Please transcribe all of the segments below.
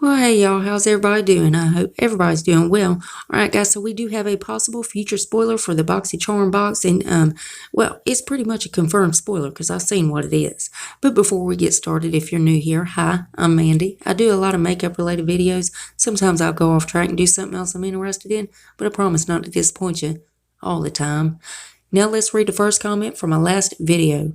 Well, hey y'all, how's everybody doing? I hope everybody's doing well. Alright guys, so we do have a possible future spoiler for the BoxyCharm box, and well, it's pretty much a confirmed spoiler because I've seen what it is. But before we get started, if you're new here, hi, I'm Mandy. I do a lot of makeup related videos. Sometimes I'll go off track and do something else I'm interested in, but I promise not to disappoint you all the time. Now let's read the first comment from my last video,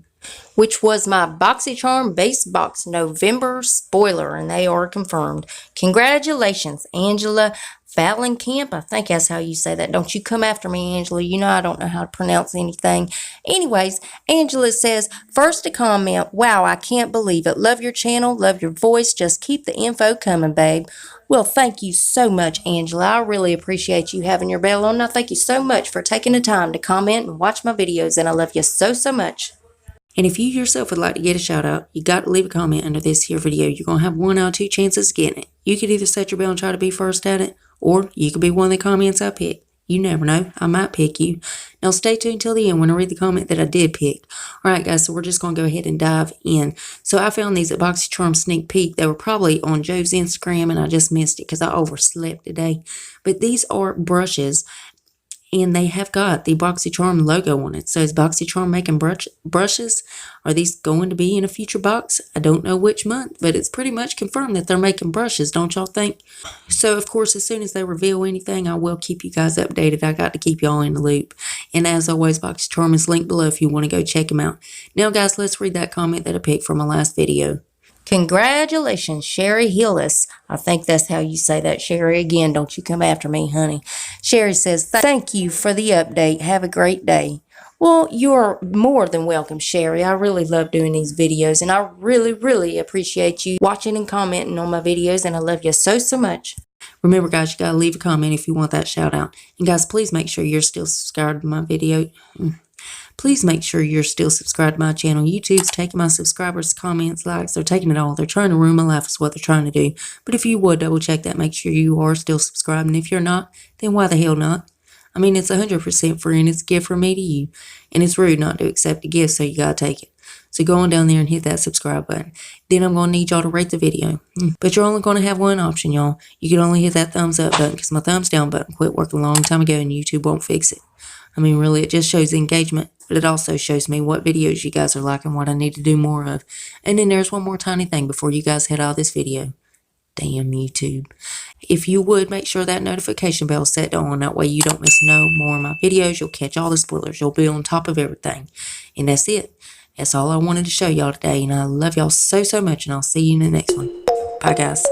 which was my BoxyCharm base box November spoiler, and they are confirmed. Congratulations, Angela Fallenkamp. I think that's how you say that. Don't you come after me, Angela. You know I don't know how to pronounce anything. Anyways, Angela says, first to comment, wow, I can't believe it. Love your channel, love your voice. Just keep the info coming, babe. Well, thank you so much, Angela. I really appreciate you having your bell on. Now, thank you so much for taking the time to comment and watch my videos, and I love you so, so much. And if you yourself would like to get a shout out, you got to leave a comment under this here video. You're going to have 1 out of 2 chances of getting it. You could either set your bell and try to be first at it, or you could be one of the comments I pick. You never know. I might pick you. Now stay tuned till the end when I read the comment that I did pick. Alright guys, so we're just going to go ahead and dive in. So I found these at BoxyCharm Sneak Peek. They were probably on Joe's Instagram and I just missed it because I overslept today. But these are brushes, and they have got the BoxyCharm logo on it. So is BoxyCharm making brushes? Are these going to be in a future box? I don't know which month, but it's pretty much confirmed that they're making brushes, don't y'all think? So, of course, as soon as they reveal anything, I will keep you guys updated. I got to keep y'all in the loop. And as always, BoxyCharm is linked below if you want to go check them out. Now, guys, let's read that comment that I picked from my last video. Congratulations, Sherry Hillis. I think that's how you say that, Sherry. Again, don't you come after me, honey. Sherry says, thank you for the update. Have a great day. Well, you're more than welcome, Sherry. I really love doing these videos, and I really, really appreciate you watching and commenting on my videos, and I love you so, so much. Remember, guys, you got to leave a comment if you want that shout out. And, guys, please make sure you're still subscribed to my video. Please make sure you're still subscribed to my channel. YouTube's taking my subscribers, comments, likes. They're taking it all. They're trying to ruin my life is what they're trying to do. But if you would double check that, make sure you are still subscribed. And if you're not, then why the hell not? I mean, it's 100% free and it's a gift from me to you. And it's rude not to accept a gift, so you got to take it. So go on down there and hit that subscribe button. Then I'm going to need y'all to rate the video. But you're only going to have one option, y'all. You can only hit that thumbs up button because my thumbs down button quit working a long time ago and YouTube won't fix it. I mean, really, it just shows the engagement, but it also shows me what videos you guys are liking, what I need to do more of. And then there's one more tiny thing before you guys head out of this video. Damn YouTube. If you would, make sure that notification bell is set on. That way you don't miss no more of my videos. You'll catch all the spoilers. You'll be on top of everything. And that's it. That's all I wanted to show y'all today. And I love y'all so, so much. And I'll see you in the next one. Bye, guys.